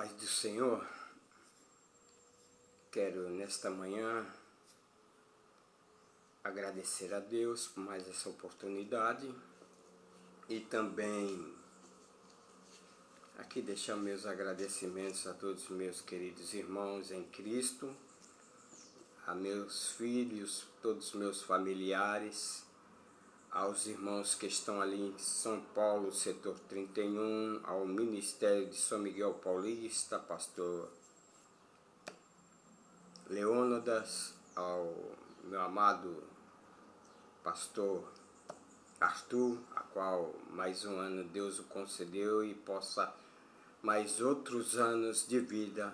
Paz do Senhor, quero nesta manhã agradecer a Deus por mais essa oportunidade e também aqui deixar meus agradecimentos a todos os meus queridos irmãos em Cristo, a meus filhos, todos os meus familiares, aos irmãos que estão ali em São Paulo, setor 31, ao Ministério de São Miguel Paulista, pastor Leônidas, ao meu amado pastor Arthur, a qual mais um ano Deus o concedeu e possa mais outros anos de vida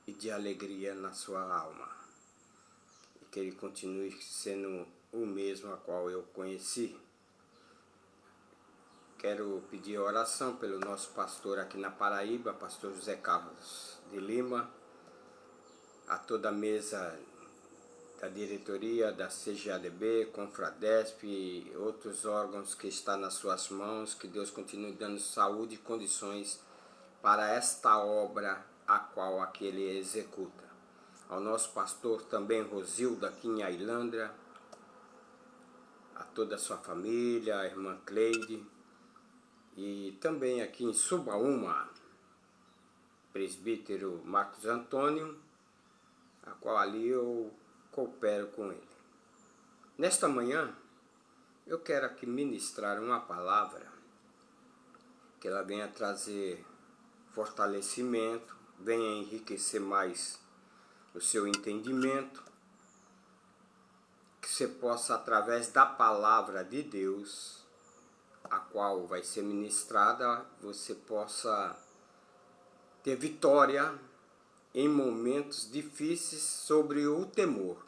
e de alegria na sua alma. E que ele continue sendo o mesmo a qual eu conheci. Quero pedir oração pelo nosso pastor aqui na Paraíba, pastor José Carlos de Lima, a toda a mesa da diretoria da CGADB, Confradesp e outros órgãos que estão nas suas mãos, que Deus continue dando saúde e condições para esta obra a qual aquele executa. Ao nosso pastor também Rosildo aqui em Ailandra, a toda a sua família, a irmã Cleide, e também aqui em Subaúma, presbítero Marcos Antônio, a qual ali eu coopero com ele. Nesta manhã, eu quero aqui ministrar uma palavra que ela venha trazer fortalecimento, venha enriquecer mais o seu entendimento, que você possa, através da palavra de Deus, a qual vai ser ministrada, você possa ter vitória em momentos difíceis sobre o temor.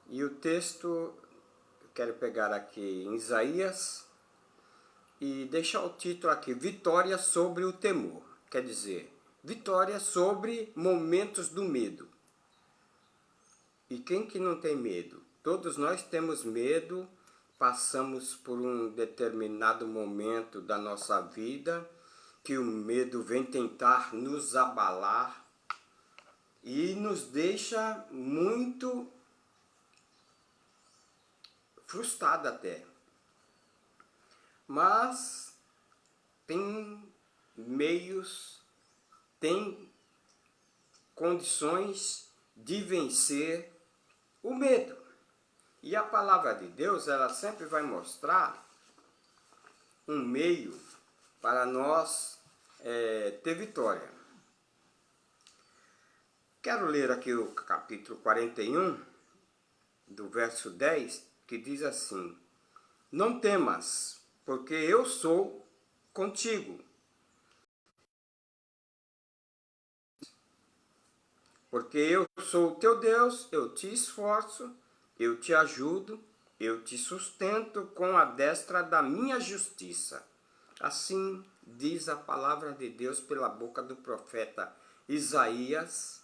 E o texto, eu quero pegar aqui em Isaías e deixar o título aqui, Vitória sobre o temor. Quer dizer, vitória sobre momentos do medo. E quem que não tem medo? Todos nós temos medo, passamos por um determinado momento da nossa vida, que o medo vem tentar nos abalar e nos deixa muito frustrado até. Mas tem meios, tem condições de vencer o medo. E a palavra de Deus, ela sempre vai mostrar um meio para nós ter vitória. Quero ler aqui o capítulo 41, do verso 10, que diz assim: Não temas, porque eu sou contigo. Porque eu sou o teu Deus, eu te esforço, eu te ajudo, eu te sustento com a destra da minha justiça. Assim diz a palavra de Deus pela boca do profeta Isaías.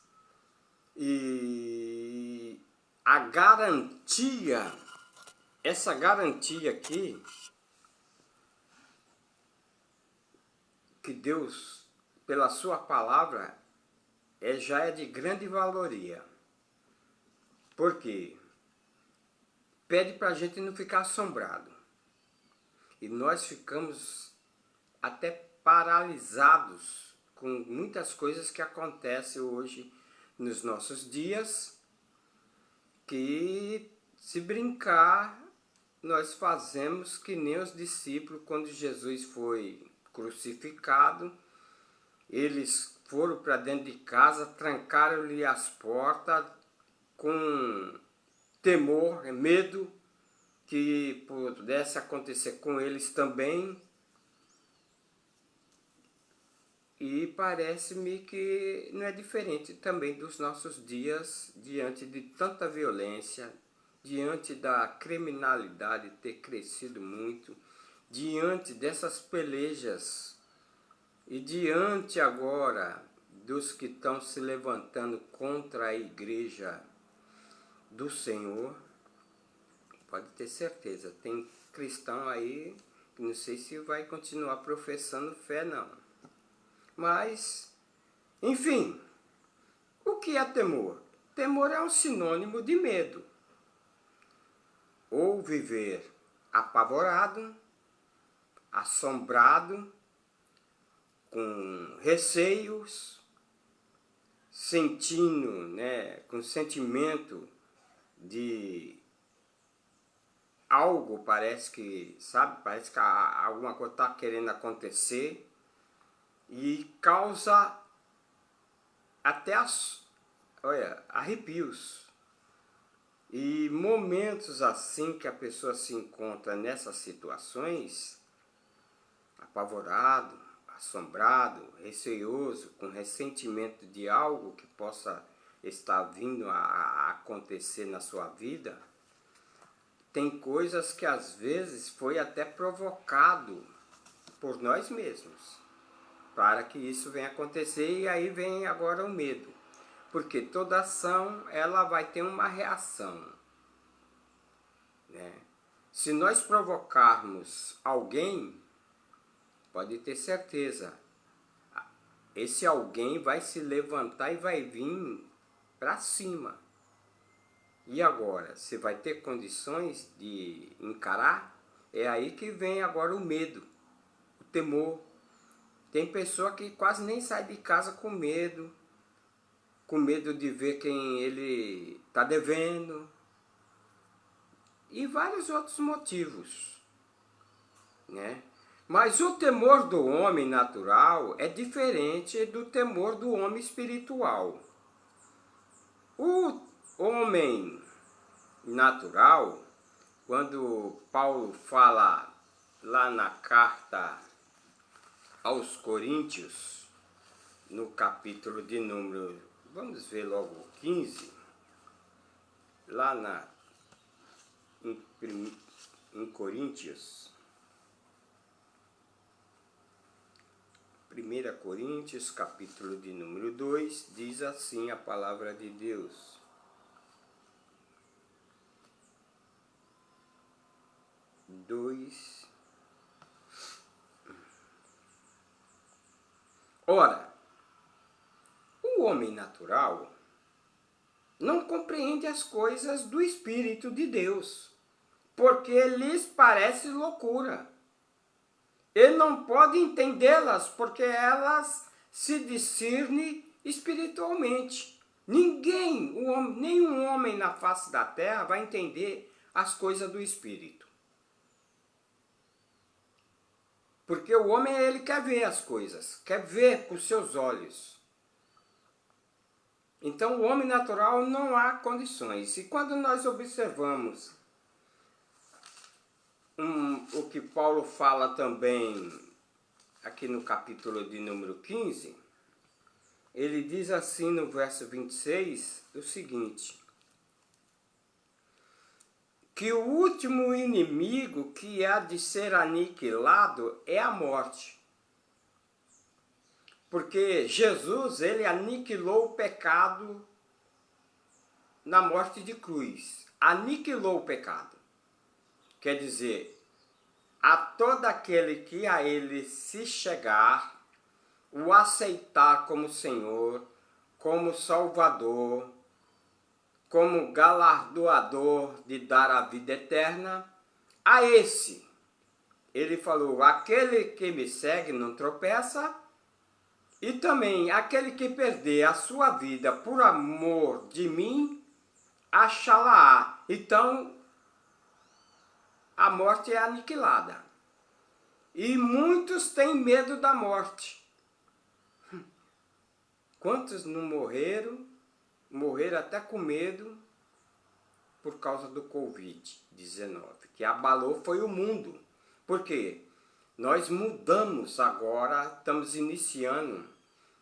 E a garantia, essa garantia aqui, que Deus, pela sua palavra, já é de grande valoria. Por quê? Pede para a gente não ficar assombrado. E nós ficamos até paralisados com muitas coisas que acontecem hoje nos nossos dias, que se brincar, nós fazemos que nem os discípulos quando Jesus foi crucificado. Eles foram para dentro de casa, trancaram-lhe as portas com temor, medo que pudesse acontecer com eles também. E parece-me que não é diferente também dos nossos dias, diante de tanta violência, diante da criminalidade ter crescido muito, diante dessas pelejas e diante agora dos que estão se levantando contra a igreja do Senhor. Pode ter certeza, tem cristão aí que não sei se vai continuar professando fé não. Mas, enfim, o que é temor? Temor é um sinônimo de medo. Ou viver apavorado, assombrado, com receios, sentindo, com sentimento de algo, parece que alguma coisa está querendo acontecer e causa até arrepios. E momentos assim que a pessoa se encontra nessas situações, apavorado, assombrado, receoso, com ressentimento de algo que possa estar vindo a acontecer na sua vida, tem coisas que às vezes foi até provocado por nós mesmos, para que isso venha acontecer, e aí vem agora o medo. Porque toda ação, ela vai ter uma reação, né? Se nós provocarmos alguém, pode ter certeza, esse alguém vai se levantar e vai vir para cima. E agora, você vai ter condições de encarar? É aí que vem agora o medo, o temor. Tem pessoa que quase nem sai de casa com medo de ver quem ele está devendo, e vários outros motivos, né? Mas o temor do homem natural é diferente do temor do homem espiritual. O homem natural, quando Paulo fala lá na carta aos Coríntios, no capítulo de número, vamos ver logo 15, lá em Coríntios, 1 Coríntios, capítulo de número 2, diz assim a palavra de Deus: Ora, o homem natural não compreende as coisas do Espírito de Deus, porque lhes parece loucura. Ele não pode entendê-las, porque elas se discernem espiritualmente. Nenhum homem na face da terra vai entender as coisas do Espírito. Porque o homem, ele quer ver as coisas, quer ver com os seus olhos. Então, o homem natural não há condições. E quando nós observamos o que Paulo fala também aqui no capítulo de número 15, ele diz assim no verso 26, o seguinte: que o último inimigo que há de ser aniquilado é a morte. Porque Jesus, ele aniquilou o pecado na morte de cruz. Aniquilou o pecado. Quer dizer, a todo aquele que a ele se chegar, o aceitar como Senhor, como Salvador, como galardoador de dar a vida eterna, a esse, ele falou, aquele que me segue não tropeça, e também aquele que perder a sua vida por amor de mim, achá-la-á. Então, a morte é aniquilada. E muitos têm medo da morte. Quantos não morreram? Morreram até com medo por causa do Covid-19, que abalou foi o mundo. Por quê? Nós mudamos agora, estamos iniciando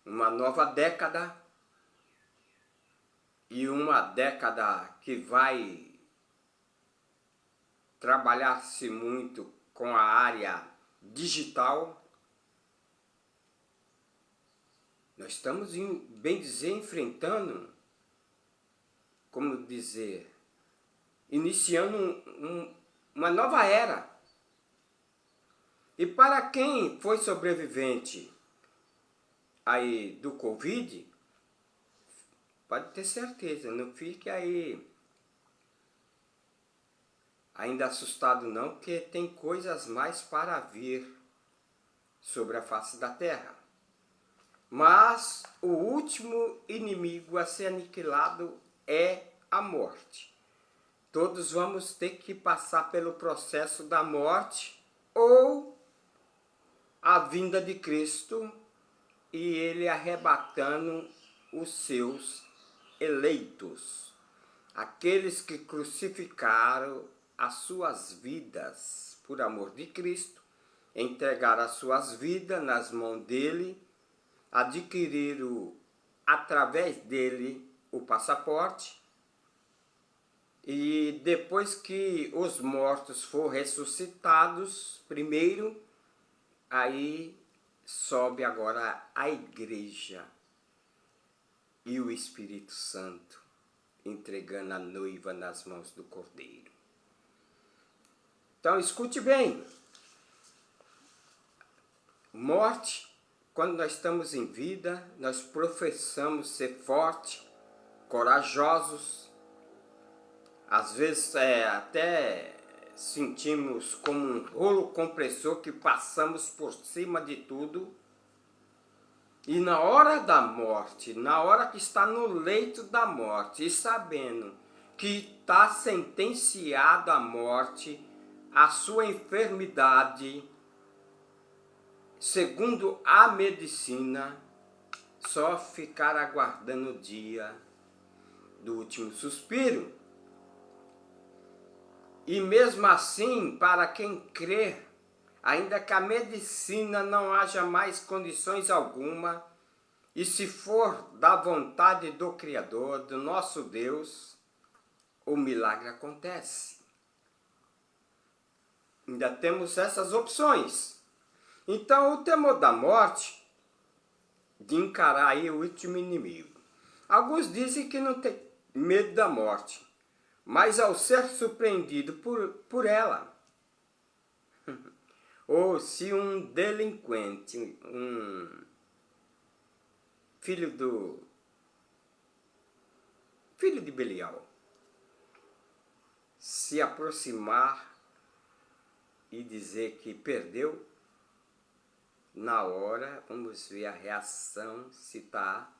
uma nova década, e uma década que vai trabalhar-se muito com a área digital. Nós estamos, bem dizer, enfrentando, como dizer, iniciando uma nova era. E para quem foi sobrevivente aí do Covid, pode ter certeza, não fique aí ainda assustado não, porque tem coisas mais para vir sobre a face da terra. Mas o último inimigo a ser aniquilado é a morte. Todos vamos ter que passar pelo processo da morte ou a vinda de Cristo e ele arrebatando os seus eleitos, aqueles que crucificaram as suas vidas por amor de Cristo, entregaram as suas vidas nas mãos dele, adquiriram através dele o passaporte, e depois que os mortos foram ressuscitados primeiro, aí sobe agora a igreja e o Espírito Santo entregando a noiva nas mãos do Cordeiro. Então escute bem, morte, quando nós estamos em vida, nós professamos ser fortes, corajosos, às vezes até sentimos como um rolo compressor que passamos por cima de tudo. E na hora da morte, na hora que está no leito da morte, e sabendo que está sentenciado à morte, a sua enfermidade, segundo a medicina, só ficar aguardando o dia do último suspiro. E mesmo assim, para quem crê, ainda que a medicina não haja mais condições alguma, e se for da vontade do Criador, do nosso Deus, o milagre acontece. Ainda temos essas opções. Então, o temor da morte, de encarar aí o último inimigo. Alguns dizem que não tem medo da morte, mas ao ser surpreendido por ela, ou se um delinquente, um filho de Belial, se aproximar e dizer que perdeu, na hora vamos ver a reação, se está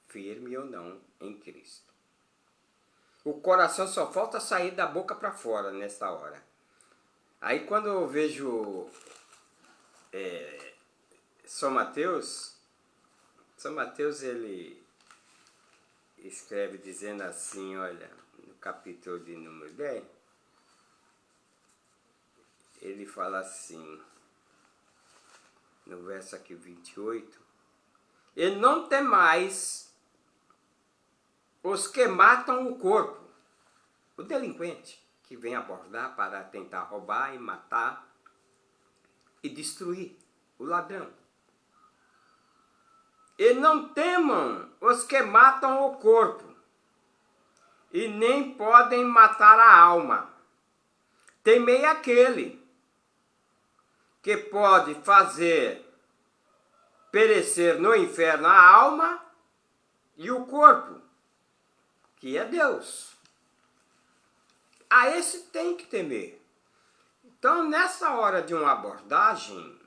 firme ou não em Cristo. O coração só falta sair da boca para fora nessa hora. Aí quando eu vejo São Mateus ele escreve dizendo assim, olha, no capítulo de número 10, ele fala assim, no verso aqui 28, e não temais os que matam o corpo, o delinquente que vem abordar para tentar roubar e matar e destruir, o ladrão. E não temam os que matam o corpo, e nem podem matar a alma. Temei aquele que pode fazer perecer no inferno a alma e o corpo, que é Deus. A esse tem que temer. Então, nessa hora de uma abordagem,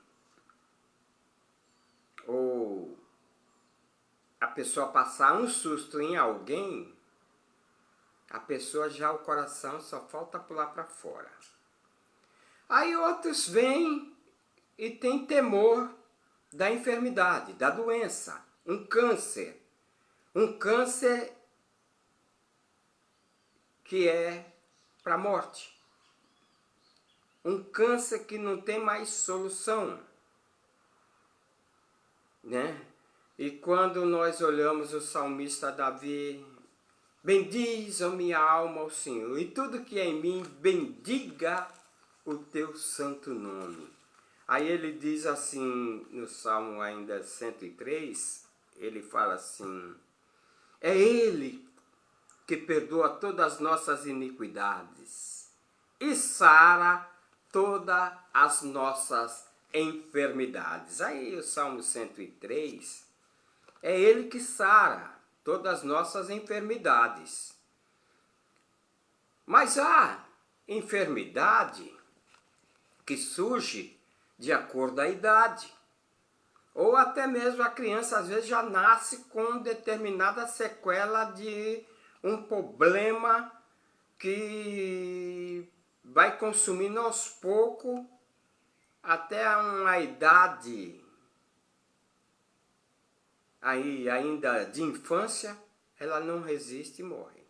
ou a pessoa passar um susto em alguém, a pessoa já, o coração só falta pular para fora. Aí outros vêm e têm temor da enfermidade, da doença, um câncer que é para a morte, um câncer que não tem mais solução, né? E quando nós olhamos o salmista Davi, bendiz a minha alma ao Senhor, e tudo que é em mim, bendiga o teu santo nome. Aí ele diz assim, no Salmo ainda 103, ele fala assim, é Ele que perdoa todas as nossas iniquidades e sara todas as nossas enfermidades. Aí o Salmo 103 É Ele que sara todas as nossas enfermidades. Mas há enfermidade que surge de acordo com a idade. Ou até mesmo a criança às vezes já nasce com determinada sequela de um problema que vai consumindo aos poucos até uma idade aí ainda de infância, ela não resiste e morre.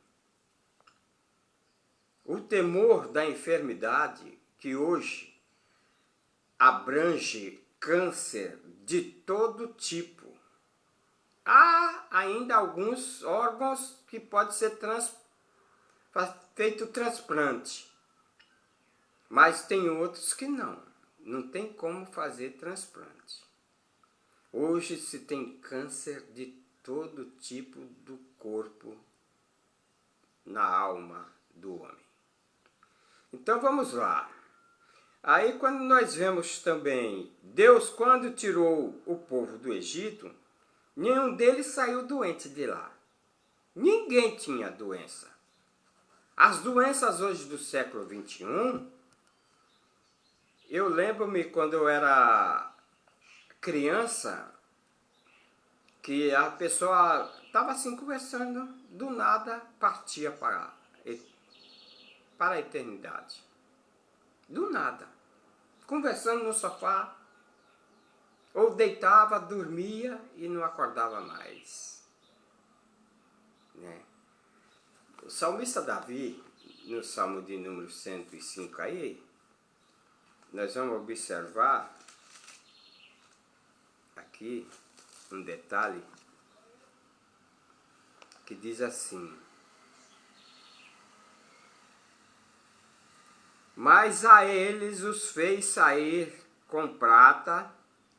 O temor da enfermidade, que hoje abrange câncer de todo tipo. Há ainda alguns órgãos que pode ser feito transplante, mas tem outros que não tem como fazer transplante. Hoje se tem câncer de todo tipo do corpo, na alma do homem. Então vamos lá. Aí quando nós vemos também, Deus quando tirou o povo do Egito, nenhum deles saiu doente de lá. Ninguém tinha doença. As doenças hoje do século XXI, eu lembro-me quando eu era criança, que a pessoa estava assim conversando, do nada partia para a eternidade. Do nada. Conversando no sofá, ou deitava, dormia e não acordava mais. Né? O salmista Davi, no Salmo de número 105 aí, nós vamos observar aqui um detalhe que diz assim: mas a eles os fez sair com prata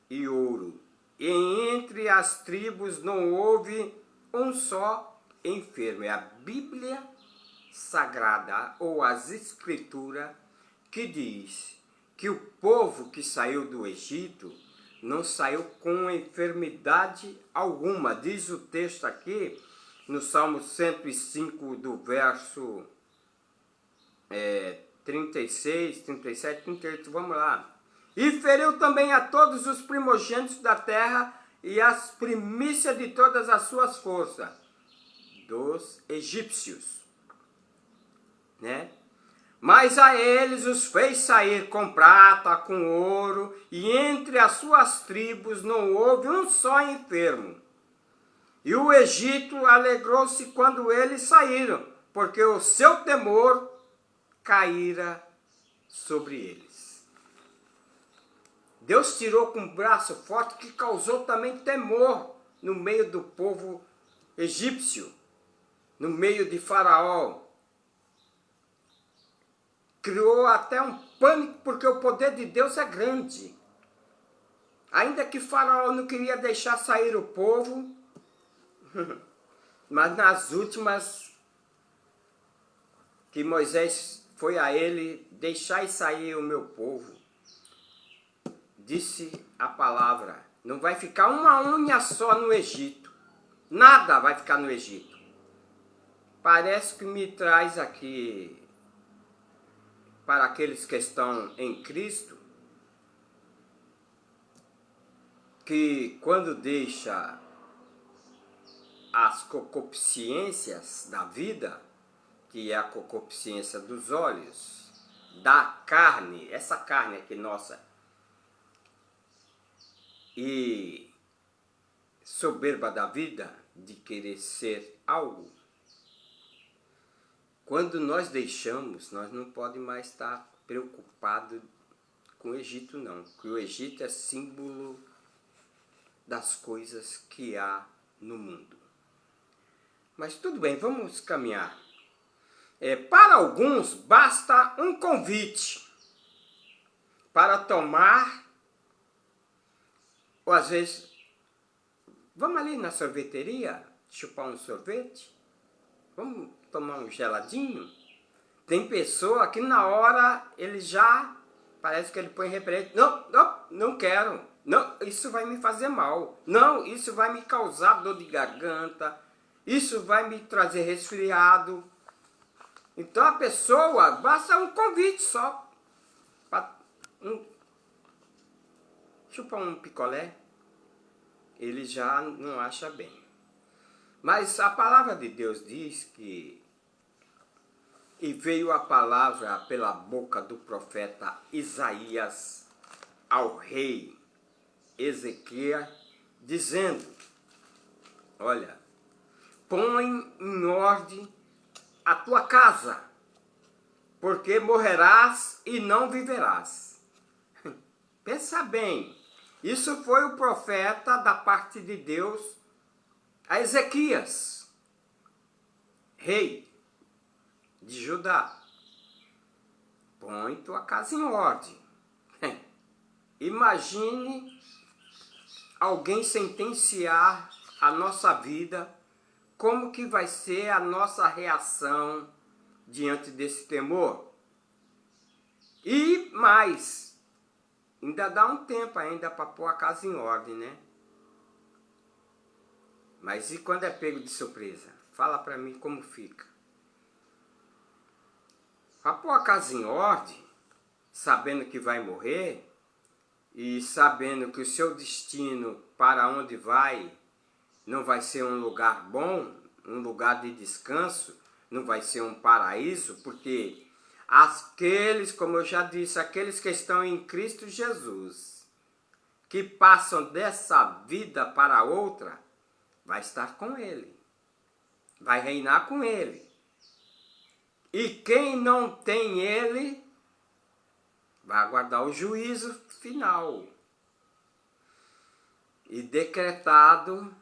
e ouro, e entre as tribos não houve um só enfermo. É a Bíblia Sagrada, ou as Escrituras, que diz que o povo que saiu do Egito não saiu com enfermidade alguma. Diz o texto aqui, no Salmo 105, do verso 36, 37, 38, vamos lá. E feriu também a todos os primogênitos da terra e as primícias de todas as suas forças, dos egípcios, né? Mas a eles os fez sair com prata, com ouro, e entre as suas tribos não houve um só enfermo. E o Egito alegrou-se quando eles saíram, porque o seu temor caíra sobre eles. Deus tirou com um braço forte que causou também temor no meio do povo egípcio, no meio de Faraó. Criou até um pânico, porque o poder de Deus é grande. Ainda que Faraó não queria deixar sair o povo, mas nas últimas que Moisés foi a ele: deixai sair o meu povo, disse a palavra, não vai ficar uma unha só no Egito, nada vai ficar no Egito. Parece que me traz aqui, para aqueles que estão em Cristo, que quando deixa as concupiscências da vida, que é a concupiscência dos olhos, da carne, essa carne aqui nossa, e soberba da vida, de querer ser algo, quando nós deixamos, nós não podemos mais estar preocupados com o Egito, não. Porque o Egito é símbolo das coisas que há no mundo. Mas tudo bem, vamos caminhar. Para alguns, basta um convite para tomar, ou às vezes, vamos ali na sorveteria, chupar um sorvete, vamos tomar um geladinho. Tem pessoa que na hora ele já, parece que ele põe referente, não quero, Não, isso vai me fazer mal. Não, isso vai me causar dor de garganta. Isso vai me trazer resfriado. Então a pessoa, basta um convite só. Chupar um picolé, ele já não acha bem. Mas a palavra de Deus diz que e veio a palavra pela boca do profeta Isaías ao rei Ezequias, dizendo: olha, põe em ordem a tua casa, porque morrerás e não viverás. Pensa bem, isso foi o profeta da parte de Deus a Ezequias, rei de Judá. Põe tua casa em ordem. Imagine alguém sentenciar a nossa vida, como que vai ser a nossa reação diante desse temor? E mais, ainda dá um tempo ainda para pôr a casa em ordem, né? Mas e quando é pego de surpresa? Fala para mim como fica. Para pôr a casa em ordem, sabendo que vai morrer, e sabendo que o seu destino para onde vai não vai ser um lugar bom, um lugar de descanso, não vai ser um paraíso, porque aqueles, como eu já disse, aqueles que estão em Cristo Jesus, que passam dessa vida para outra, vai estar com Ele, vai reinar com Ele. E quem não tem Ele, vai aguardar o juízo final. E decretado,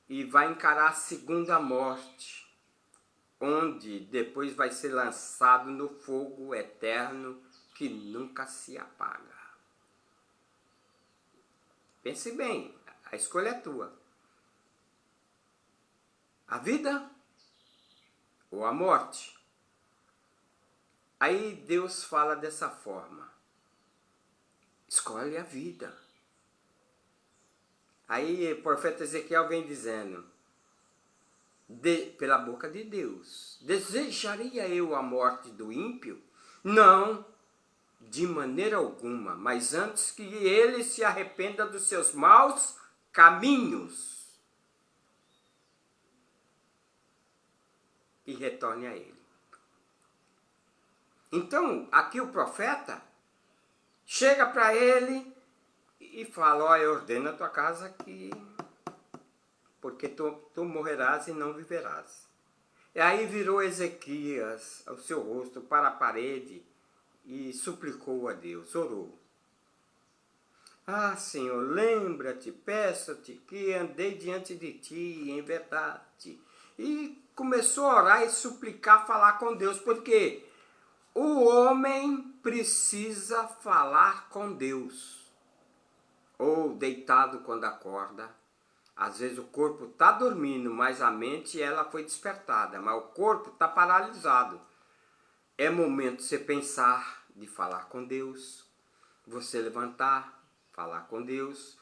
e vai encarar a segunda morte, onde depois vai ser lançado no fogo eterno que nunca se apaga. Pense bem, a escolha é tua. A vida ou a morte? Aí Deus fala dessa forma: escolhe a vida. Aí o profeta Ezequiel vem dizendo, pela boca de Deus: desejaria eu a morte do ímpio? Não, de maneira alguma, mas antes que ele se arrependa dos seus maus caminhos e retorne a ele. Então, aqui o profeta chega para ele e fala: olha, ordena a tua casa aqui, porque tu morrerás e não viverás. E aí virou Ezequias o seu rosto para a parede e suplicou a Deus, orou. Ah, Senhor, lembra-te, peço-te que andei diante de ti em verdade. E começou a orar e suplicar, falar com Deus, porque o homem precisa falar com Deus. Ou deitado quando acorda. Às vezes o corpo está dormindo, mas a mente ela foi despertada, mas o corpo está paralisado. É momento de você pensar, de falar com Deus, você levantar, falar com Deus.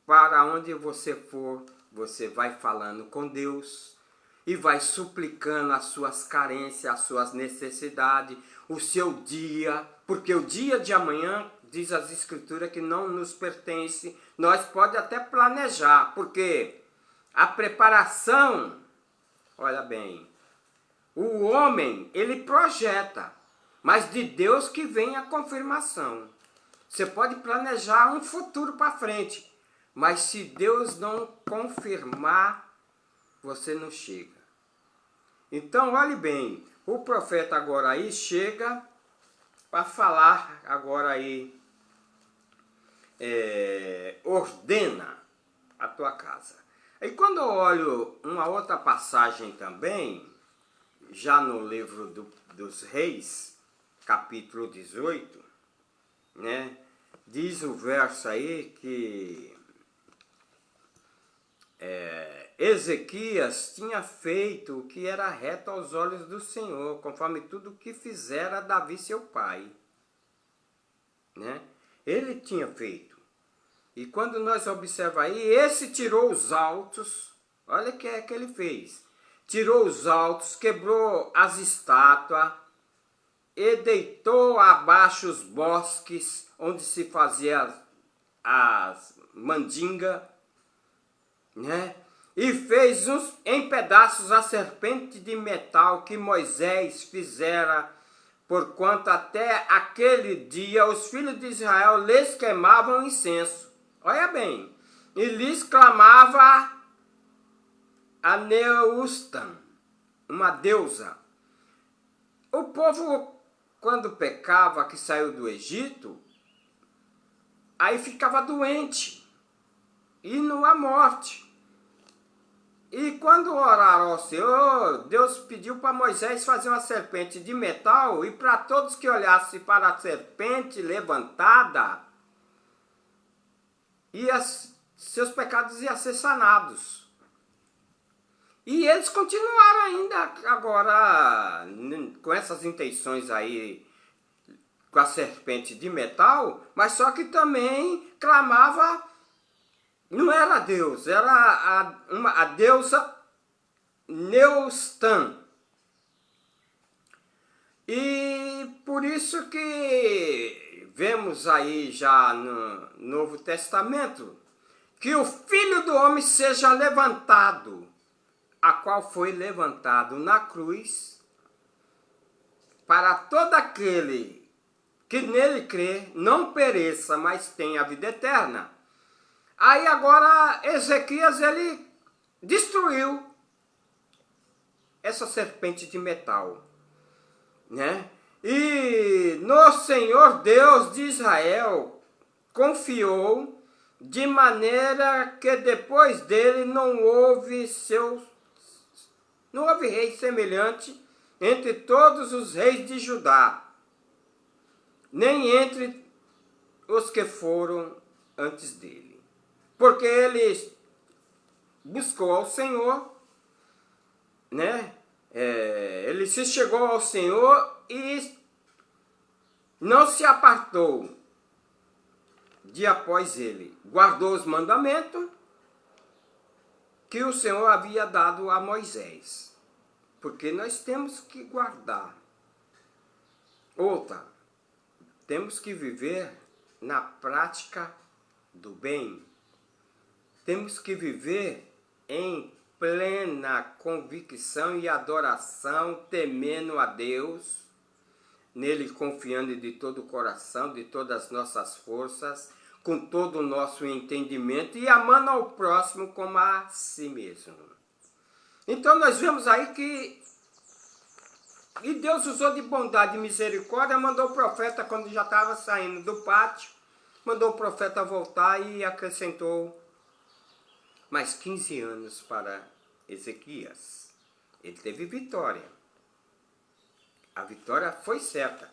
Para onde você for, você vai falando com Deus e vai suplicando as suas carências, as suas necessidades, o seu dia, porque o dia de amanhã, diz as Escrituras, que não nos pertence. Nós pode até planejar, porque a preparação, olha bem, o homem, ele projeta, mas de Deus que vem a confirmação. Você pode planejar um futuro para frente, mas se Deus não confirmar, você não chega. Então, olhe bem, o profeta agora aí chega para falar agora aí, ordena a tua casa. E quando eu olho uma outra passagem também, já no livro dos Reis, capítulo 18, né, diz o verso aí que Ezequias tinha feito o que era reto aos olhos do Senhor, conforme tudo o que fizera Davi seu pai. Né? Ele tinha feito. E quando nós observamos aí, esse tirou os altos, olha o que é que ele fez. Tirou os altos, quebrou as estátuas e deitou abaixo os bosques onde se fazia as mandingas, né? E fez em pedaços a serpente de metal que Moisés fizera, porquanto até aquele dia os filhos de Israel lhes queimavam incenso. Olha bem, e lhes clamava a Neustan, uma deusa. O povo, quando pecava, que saiu do Egito, aí ficava doente, indo à morte. E quando oraram ao Senhor, Deus pediu para Moisés fazer uma serpente de metal, e para todos que olhassem para a serpente levantada, seus pecados iam ser sanados. E eles continuaram ainda agora com essas intenções aí, com a serpente de metal, mas só que também clamava, não era Deus, era a deusa Neustan. E por isso que vemos aí já no Novo Testamento que o Filho do Homem seja levantado, a qual foi levantado na cruz, para todo aquele que nele crê não pereça, mas tenha a vida eterna. Aí agora Ezequias, ele destruiu essa serpente de metal, né? E no Senhor Deus de Israel confiou, de maneira que depois dele não houve rei semelhante entre todos os reis de Judá, nem entre os que foram antes dele. Porque ele buscou ao Senhor, né? Ele se chegou ao Senhor e não se apartou de após ele. Guardou os mandamentos que o Senhor havia dado a Moisés. Porque nós temos que guardar. Outra, temos que viver na prática do bem. Temos que viver em plena convicção e adoração, temendo a Deus, nele confiando de todo o coração, de todas as nossas forças, com todo o nosso entendimento e amando ao próximo como a si mesmo. Então nós vemos aí que e Deus usou de bondade e misericórdia, mandou o profeta, quando já estava saindo do pátio, mandou o profeta voltar e acrescentou mais 15 anos para Ezequias. Ele teve vitória. A vitória foi certa.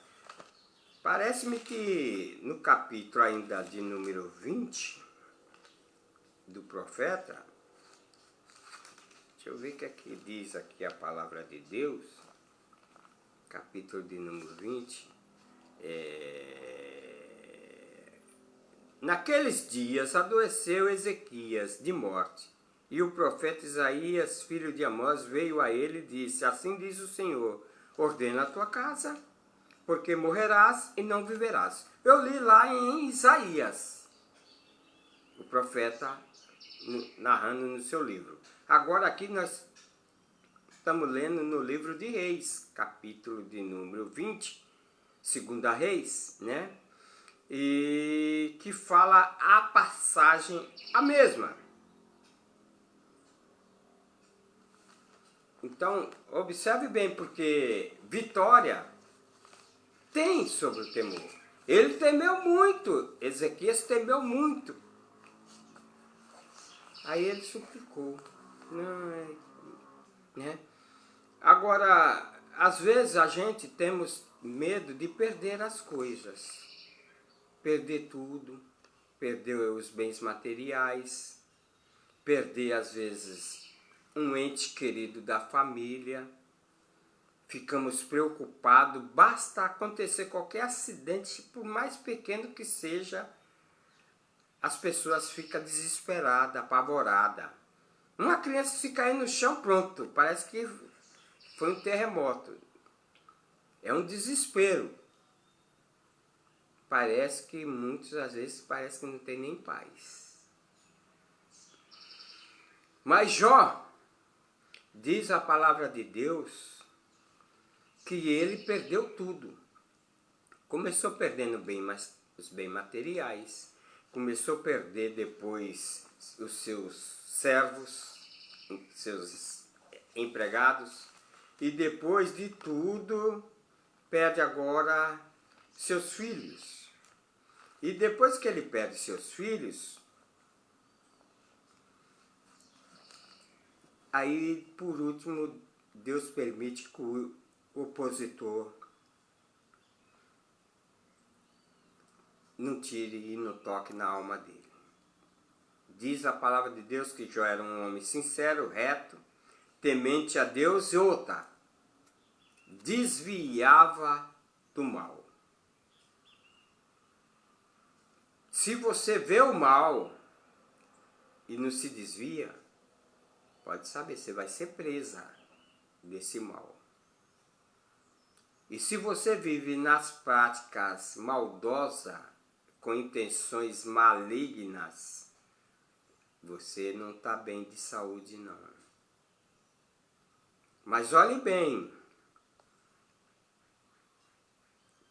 Parece-me que no capítulo ainda de número 20 do profeta, deixa eu ver o que é que diz aqui a palavra de Deus, capítulo de número 20, naqueles dias adoeceu Ezequias de morte, e o profeta Isaías, filho de Amós, veio a ele e disse: assim diz o Senhor, ordena a tua casa, porque morrerás e não viverás. Eu li lá em Isaías, o profeta narrando no seu livro. Agora aqui nós estamos lendo no livro de Reis, capítulo de número 20, segunda Reis, né? E que fala a passagem a mesma. Então, observe bem, porque vitória tem sobre o temor. Ele temeu muito, Ezequias temeu muito. Aí ele suplicou. Não, né? Agora, às vezes a gente temos medo de perder as coisas. Perder tudo, perder os bens materiais, perder às vezes um ente querido da família. Ficamos preocupados, basta acontecer qualquer acidente, por mais pequeno que seja, as pessoas ficam desesperadas, apavoradas. Uma criança se cair no chão, pronto, parece que foi um terremoto. É um desespero. Parece que muitas às vezes parece que não tem nem paz. Mas Jó, diz a palavra de Deus, que ele perdeu tudo. Começou perdendo os bens materiais, começou a perder depois os seus servos, seus empregados, e depois de tudo, perde agora seus filhos. E depois que ele perde seus filhos, aí por último, Deus permite que o opositor não tire e não toque na alma dele. Diz a palavra de Deus que Jó era um homem sincero, reto, temente a Deus e outra, desviava do mal. Se você vê o mal e não se desvia, pode saber, você vai ser presa desse mal. E se você vive nas práticas maldosas, com intenções malignas, você não está bem de saúde, não. Mas olhe bem,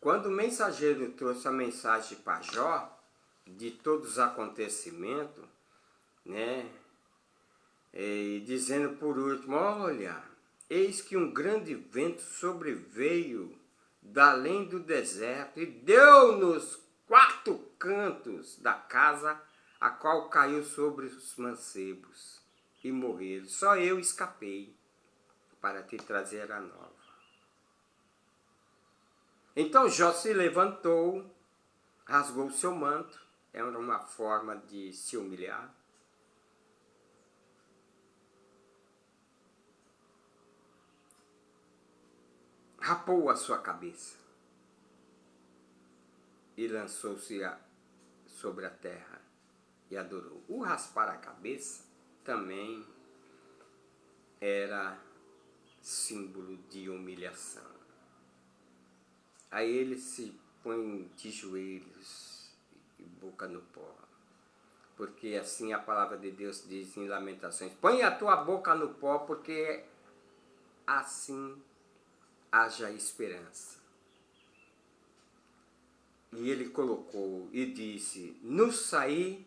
quando o mensageiro trouxe a mensagem para Jó, de todos os acontecimentos, né, e dizendo por último, olha, eis que um grande vento sobreveio da além do deserto e deu nos 4 cantos da casa, a qual caiu sobre os mancebos e morreram. Só eu escapei para te trazer a nova. Então Jó se levantou, rasgou o seu manto, era uma forma de se humilhar. Rapou a sua cabeça e lançou-se sobre a terra e adorou. O raspar a cabeça também era símbolo de humilhação. Aí ele se põe de joelhos e boca no pó. Porque assim a palavra de Deus diz em Lamentações, põe a tua boca no pó, porque assim haja esperança. E ele colocou e disse, no saí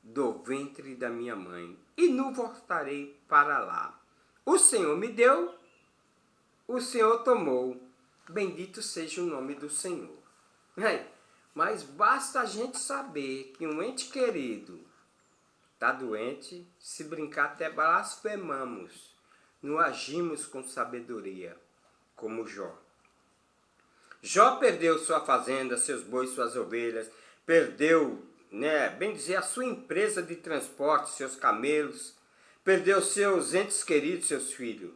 do ventre da minha mãe, e não voltarei para lá. O Senhor me deu, o Senhor tomou, bendito seja o nome do Senhor. Mas basta a gente saber que um ente querido está doente, se brincar até blasfemamos, não agimos com sabedoria, como Jó. Jó perdeu sua fazenda, seus bois, suas ovelhas, perdeu, bem dizer, a sua empresa de transporte, seus camelos, perdeu seus entes queridos, seus filhos.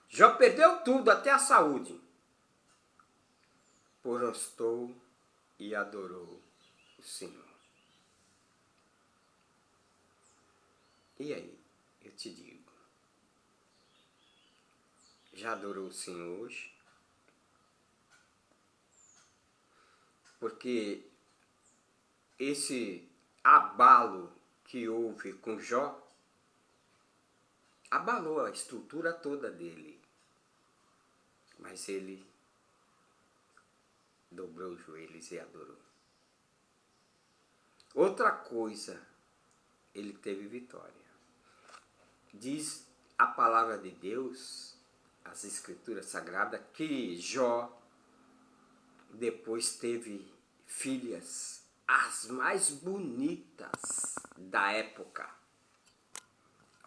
Jó perdeu tudo, até a saúde. Prostrou e adorou o Senhor. E aí, eu te digo, já adorou o Senhor hoje? Porque esse abalo que houve com Jó, abalou a estrutura toda dele. Mas ele dobrou os joelhos e adorou. Outra coisa, ele teve vitória. Diz a palavra de Deus, as escrituras sagradas, que Jó depois teve filhas, as mais bonitas da época.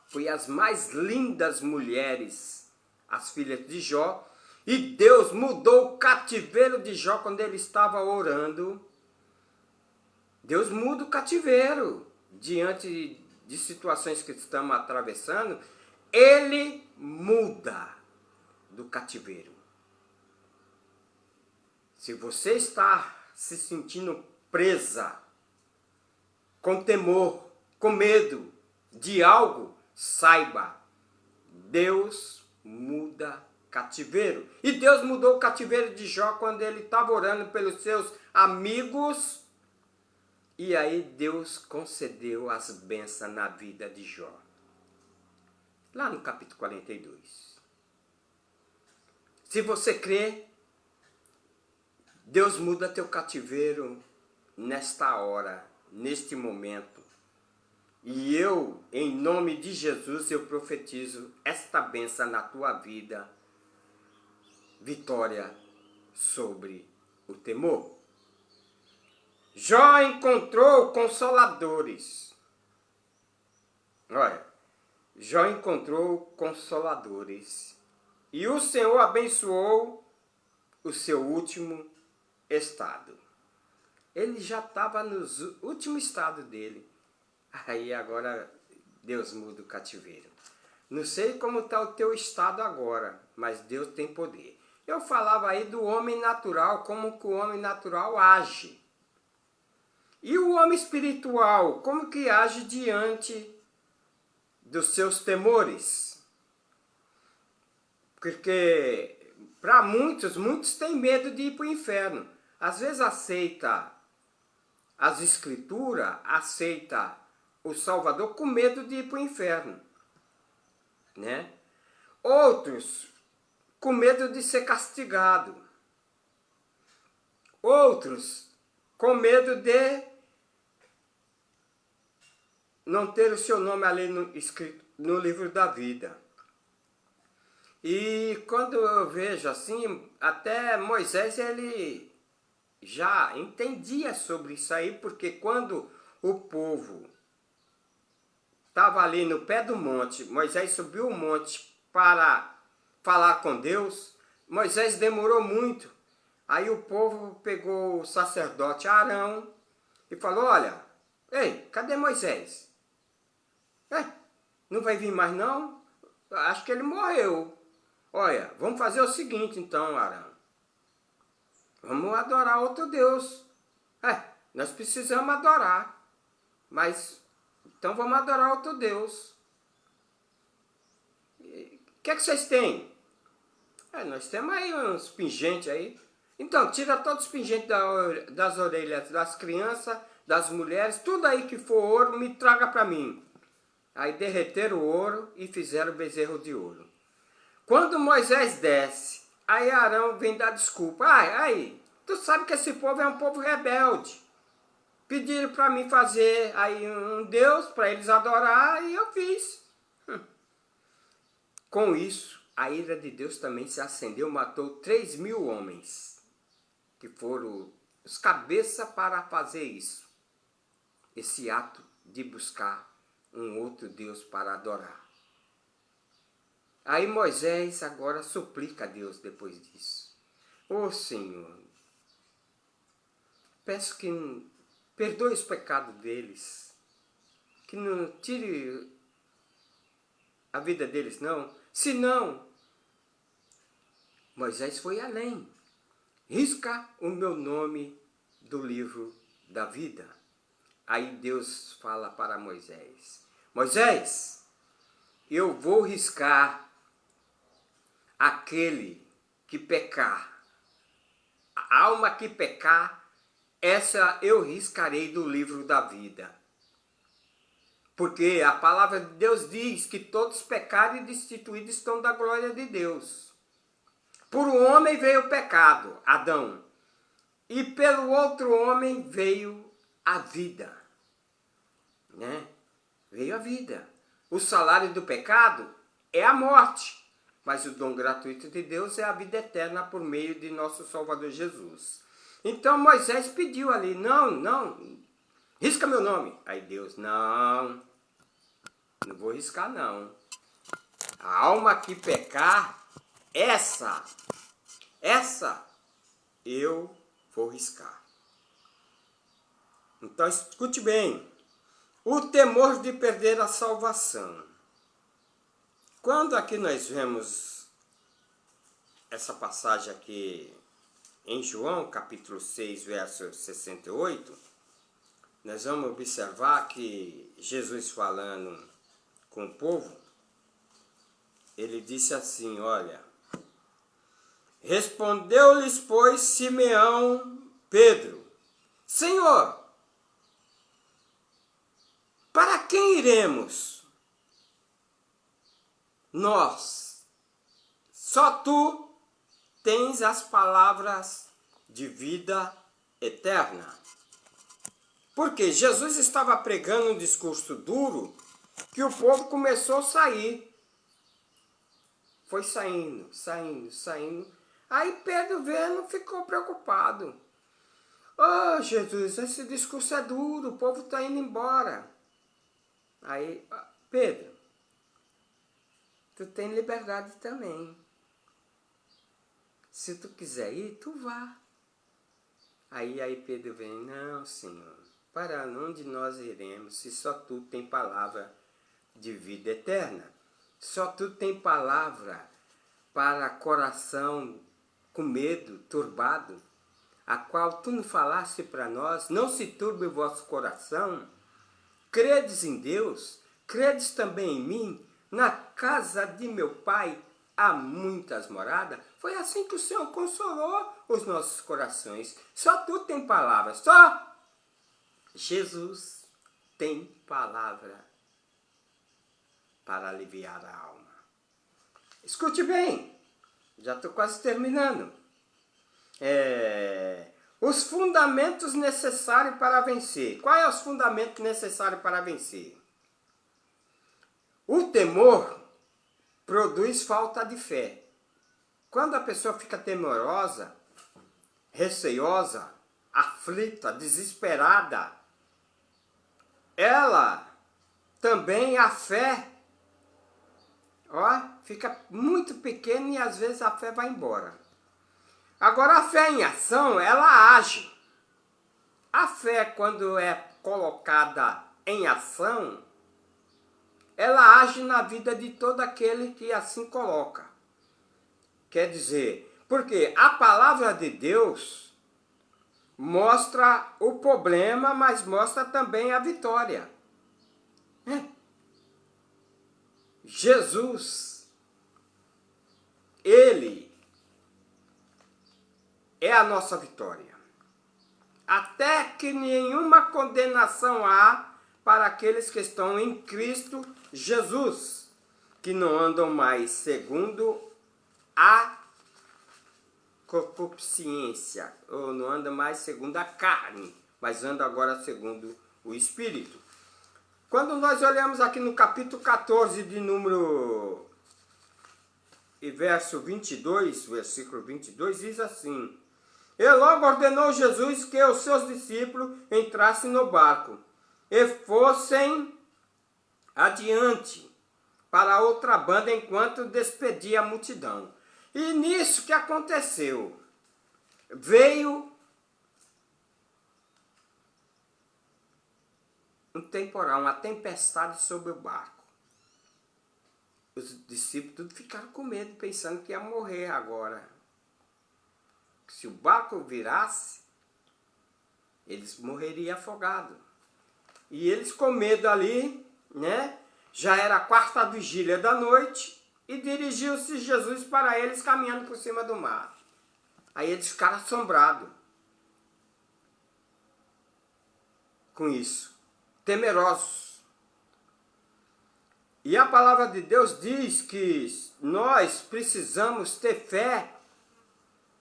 Foi as mais lindas mulheres, as filhas de Jó, e Deus mudou o cativeiro de Jó quando ele estava orando. Deus muda o cativeiro diante de situações que estamos atravessando. Ele muda do cativeiro. Se você está se sentindo presa, com temor, com medo de algo, saiba, Deus muda cativeiro. E Deus mudou o cativeiro de Jó quando ele estava orando pelos seus amigos. E aí Deus concedeu as bênçãos na vida de Jó. Lá no capítulo 42. Se você crê, Deus muda teu cativeiro nesta hora, neste momento. E eu, em nome de Jesus, eu profetizo esta bênção na tua vida. Vitória sobre o temor. Jó encontrou consoladores. Olha, Jó encontrou consoladores. E o Senhor abençoou o seu último estado. Ele já estava no último estado dele. Aí agora Deus muda o cativeiro. Não sei como está o teu estado agora, mas Deus tem poder. Eu falava aí do homem natural, como que o homem natural age. E o homem espiritual, como que age diante dos seus temores? Porque para muitos têm medo de ir para o inferno. Às vezes aceita as escrituras, aceita o Salvador com medo de ir para o inferno, né? Outros com medo de ser castigado. Outros com medo de não ter o seu nome ali escrito no livro da vida. E quando eu vejo assim, até Moisés ele já entendia sobre isso aí, porque quando o povo estava ali no pé do monte, Moisés subiu o monte para falar com Deus, Moisés demorou muito. Aí o povo pegou o sacerdote Arão e falou, olha, ei, cadê Moisés? Não vai vir mais não? Acho que ele morreu. Olha, vamos fazer o seguinte então, Arão. Vamos adorar outro Deus. Nós precisamos adorar. Mas, então vamos adorar outro Deus. O que é que vocês têm? Nós temos aí uns pingentes aí. Então, tira todos os pingentes das orelhas das crianças, das mulheres, tudo aí que for ouro, me traga para mim. Aí derreteram o ouro e fizeram o bezerro de ouro. Quando Moisés desce, aí Arão vem dar desculpa. Aí, tu sabe que esse povo é um povo rebelde. Pediram para mim fazer aí um Deus para eles adorar e eu fiz. Com isso, a ira de Deus também se acendeu, matou 3.000 homens, que foram os cabeças para fazer isso. Esse ato de buscar um outro Deus para adorar. Aí Moisés agora suplica a Deus depois disso. Ô Senhor, peço que perdoe os pecados deles, que não tire a vida deles não. Se não, Moisés foi além. Risca o meu nome do livro da vida. Aí Deus fala para Moisés, Moisés, eu vou riscar aquele que pecar. A alma que pecar, essa eu riscarei do livro da vida. Porque a palavra de Deus diz que todos pecaram e destituídos estão da glória de Deus. Por um homem veio o pecado, Adão. E pelo outro homem veio a vida. Né? Veio a vida. O salário do pecado é a morte. Mas o dom gratuito de Deus é a vida eterna por meio de nosso Salvador Jesus. Então Moisés pediu ali, não, risca meu nome. Aí Deus, não vou riscar não. A alma que pecar, essa eu vou riscar. Então escute bem, o temor de perder a salvação. Quando aqui nós vemos essa passagem aqui em João, capítulo 6, verso 68, nós vamos observar que Jesus falando com o povo, ele disse assim, olha, respondeu-lhes, pois, Simeão Pedro, Senhor, para quem iremos? Nós, só tu tens as palavras de vida eterna. Porque Jesus estava pregando um discurso duro que o povo começou a sair. Foi saindo, saindo, saindo. Aí Pedro vendo ficou preocupado. Oh, Jesus, esse discurso é duro, o povo está indo embora. Aí, Pedro, tu tem liberdade também. Se tu quiser ir, tu vá. Aí Pedro vem, não, Senhor, para onde nós iremos, se só tu tem palavra de vida eterna? Só tu tem palavra para coração com medo, turbado, a qual tu não falaste para nós, não se turbe o vosso coração, credes em Deus, credes também em mim, na casa de meu pai há muitas moradas. Foi assim que o Senhor consolou os nossos corações. Só tu tem palavra, só Jesus tem palavra para aliviar a alma. Escute bem, já estou quase terminando. Os fundamentos necessários para vencer. Qual é os fundamentos necessários para vencer? O temor produz falta de fé. Quando a pessoa fica temerosa, receiosa, aflita, desesperada, ela também, a fé, fica muito pequena e às vezes a fé vai embora. Agora a fé em ação, ela age. A fé, quando é colocada em ação, ela age na vida de todo aquele que assim coloca. Quer dizer, porque a palavra de Deus mostra o problema, mas mostra também a vitória. Jesus, ele é a nossa vitória. Até que nenhuma condenação há para aqueles que estão em Cristo Jesus, que não andam mais segundo a concupiscência, ou não andam mais segundo a carne, mas andam agora segundo o Espírito. Quando nós olhamos aqui no capítulo 14 de número e verso 22, versículo 22, diz assim: E logo ordenou Jesus que os seus discípulos entrassem no barco e fossem adiante para outra banda enquanto despedia a multidão. E nisso que aconteceu, veio um temporal, uma tempestade sobre o barco. Os discípulos tudo ficaram com medo, pensando que ia morrer agora. Se o barco virasse, eles morreriam afogados. E eles com medo ali, já era a quarta vigília da noite, e dirigiu-se Jesus para eles caminhando por cima do mar. Aí eles ficaram assombrados com isso, temerosos. E a palavra de Deus diz que nós precisamos ter fé,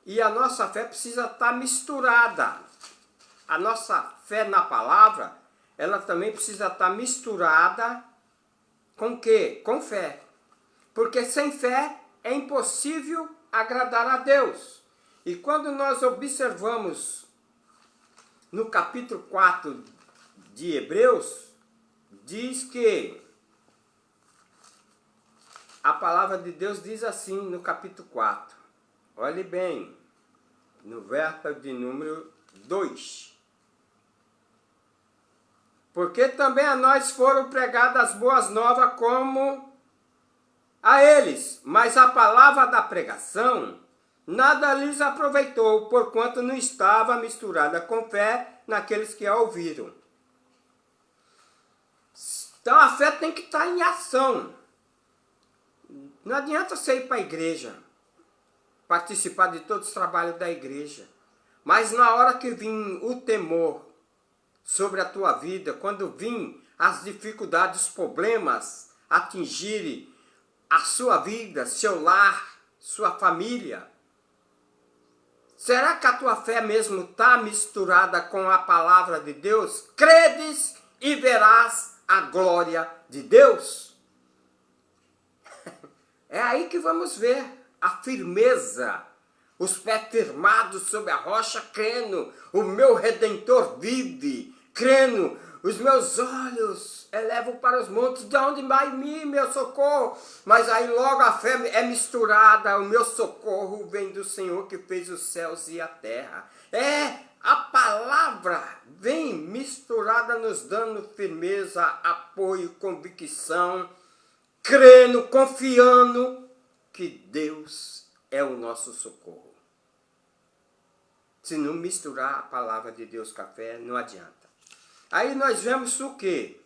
e a nossa fé precisa estar misturada. A nossa fé na palavra, ela também precisa estar misturada com o quê? Com fé. Porque sem fé é impossível agradar a Deus. E quando nós observamos no capítulo 4 de Hebreus, diz que a palavra de Deus diz assim no capítulo 4. Olhe bem, no verso de número 2. Porque também a nós foram pregadas as boas novas como a eles, mas a palavra da pregação nada lhes aproveitou, porquanto não estava misturada com fé naqueles que a ouviram. Então a fé tem que estar em ação. Não adianta você ir para a igreja, participar de todos os trabalhos da igreja. Mas na hora que vir o temor sobre a tua vida, quando vir as dificuldades, os problemas atingirem a sua vida, seu lar, sua família, será que a tua fé mesmo está misturada com a palavra de Deus? Credes e verás a glória de Deus. É aí que vamos ver a firmeza, os pés firmados sobre a rocha, crendo, o meu Redentor vive, crendo, os meus olhos elevo para os montes, de onde vai mim, meu socorro? Mas aí logo a fé é misturada, o meu socorro vem do Senhor que fez os céus e a terra. A palavra vem misturada, nos dando firmeza, apoio, convicção, crendo, confiando que Deus é o nosso socorro. Se não misturar a palavra de Deus com a fé, não adianta. Aí nós vemos o quê?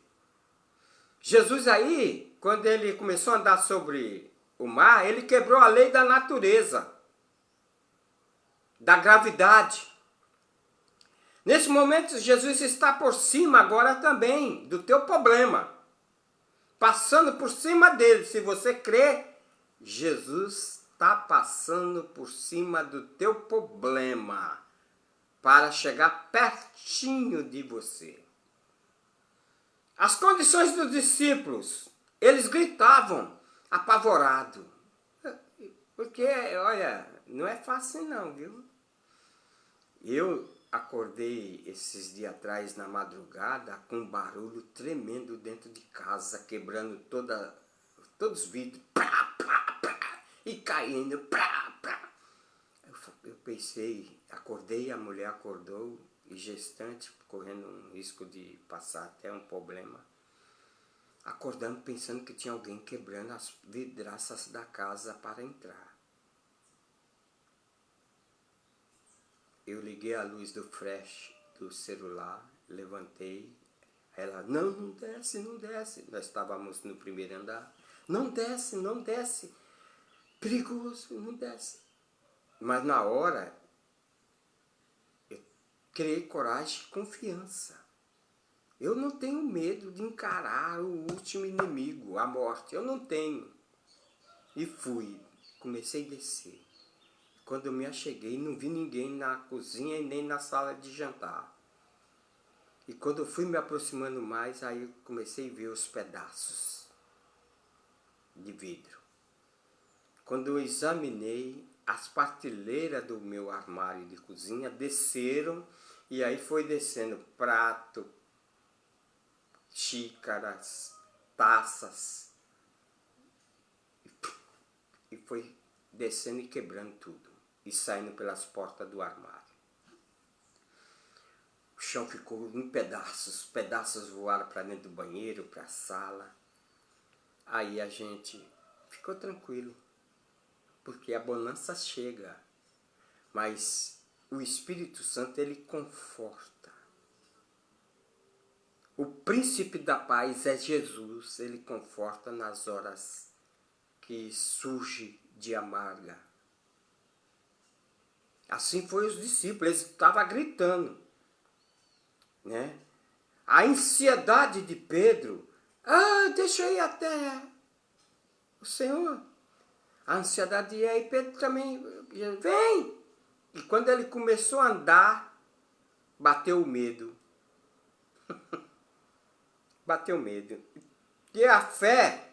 Jesus aí, quando ele começou a andar sobre o mar, ele quebrou a lei da natureza, da gravidade. Nesse momento, Jesus está por cima agora também do teu problema. Passando por cima dele. Se você crê, Jesus está passando por cima do teu problema para chegar pertinho de você. As condições dos discípulos, eles gritavam apavorados. Porque, olha, não é fácil não, viu? Eu acordei esses dias atrás na madrugada com um barulho tremendo dentro de casa, quebrando todos os vidros, e caindo. Eu pensei, acordei, a mulher acordou, e gestante, correndo um risco de passar até um problema, acordando pensando que tinha alguém quebrando as vidraças da casa para entrar. Eu liguei a luz do flash do celular, levantei, ela, não desce, não desce. Nós estávamos no primeiro andar, não desce, não desce, perigoso, não desce. Mas na hora, eu criei coragem e confiança. Eu não tenho medo de encarar o último inimigo, a morte, eu não tenho. E fui, comecei a descer. Quando eu me acheguei, não vi ninguém na cozinha e nem na sala de jantar. E quando eu fui me aproximando mais, aí eu comecei a ver os pedaços de vidro. Quando eu examinei, as prateleiras do meu armário de cozinha desceram, e aí foi descendo prato, xícaras, taças, e foi descendo e quebrando tudo, e saindo pelas portas do armário. O chão ficou em pedaços, pedaços voaram para dentro do banheiro, para a sala. Aí a gente ficou tranquilo, porque a bonança chega, mas o Espírito Santo, ele conforta. O príncipe da paz é Jesus, ele conforta nas horas que surge de amarga. Assim foi os discípulos, eles estavam gritando, né? A ansiedade de Pedro, deixa eu ir até o Senhor. A ansiedade, e aí Pedro também, vem! E quando ele começou a andar, bateu o medo. Bateu medo. E a fé,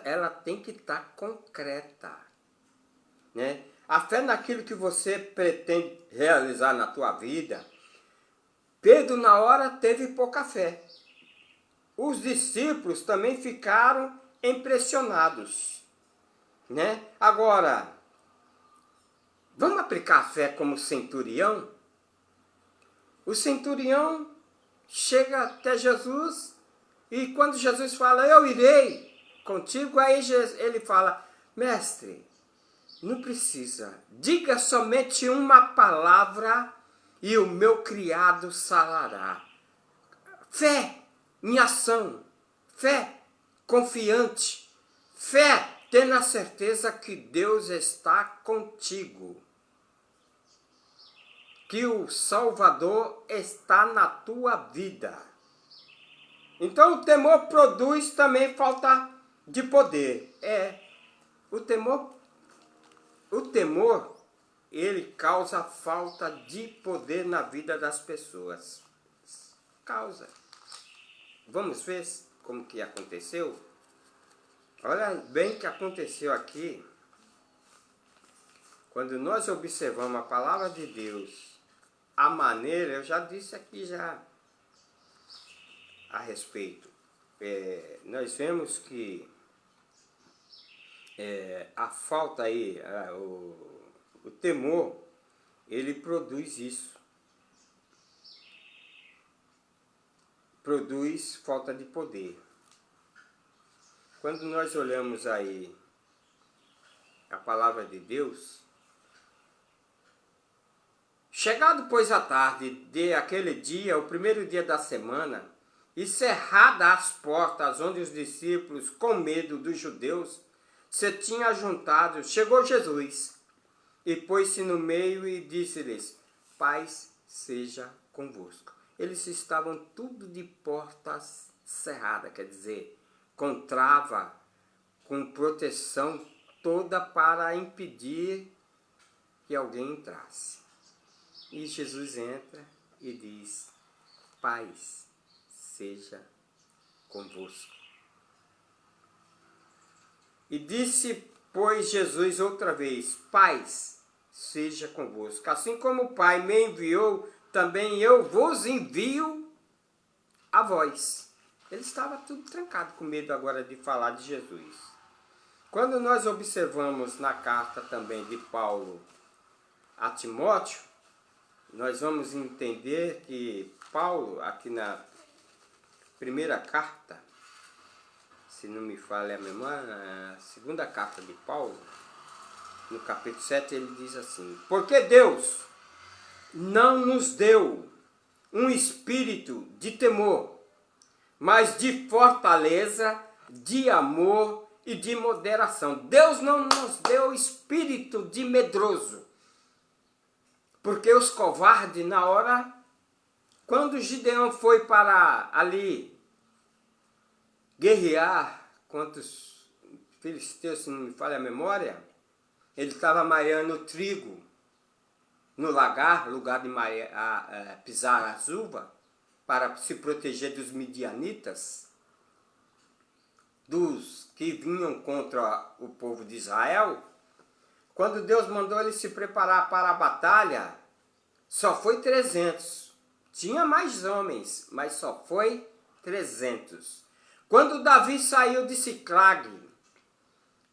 ela tem que estar concreta, né? A fé naquilo que você pretende realizar na tua vida. Pedro na hora teve pouca fé. Os discípulos também ficaram impressionados, né? Agora, vamos aplicar a fé como centurião? O centurião chega até Jesus, e quando Jesus fala, eu irei contigo, aí ele fala, mestre, não precisa, diga somente uma palavra e o meu criado sarará. Fé, em ação, fé confiante, fé tendo a certeza que Deus está contigo, que o Salvador está na tua vida. Então o temor produz também falta de poder. O temor, ele causa falta de poder na vida das pessoas. Causa. Vamos ver como que aconteceu? Olha bem o que aconteceu aqui. Quando nós observamos a palavra de Deus, a maneira, eu já disse aqui já a respeito. Nós vemos que a falta aí, o temor, ele produz isso. Produz falta de poder. Quando nós olhamos aí a palavra de Deus, chegado pois a tarde de aquele dia, o primeiro dia da semana, e cerradas as portas onde os discípulos, com medo dos judeus, se tinham juntado, chegou Jesus e pôs-se no meio e disse-lhes: paz seja convosco. Eles estavam tudo de portas cerradas, quer dizer, com trava, com proteção toda para impedir que alguém entrasse. E Jesus entra e diz: paz seja convosco. E disse, pois, Jesus outra vez: paz seja convosco. Assim como o Pai me enviou, também eu vos envio a vós. Ele estava tudo trancado, com medo agora de falar de Jesus. Quando nós observamos na carta também de Paulo a Timóteo, nós vamos entender que Paulo, aqui na primeira carta, se não me falha a memória, a segunda carta de Paulo, no capítulo 7, ele diz assim: porque Deus não nos deu um espírito de temor, mas de fortaleza, de amor e de moderação. Deus não nos deu espírito de medroso, porque os covardes, na hora, quando Gideão foi para ali guerrear contra os filisteus, se não me falha a memória, ele estava maiando trigo no lagar, lugar de pisar as uvas, para se proteger dos midianitas, dos que vinham contra o povo de Israel. Quando Deus mandou ele se preparar para a batalha, só foi 300. Tinha mais homens, mas só foi 300. Quando Davi saiu de Siclag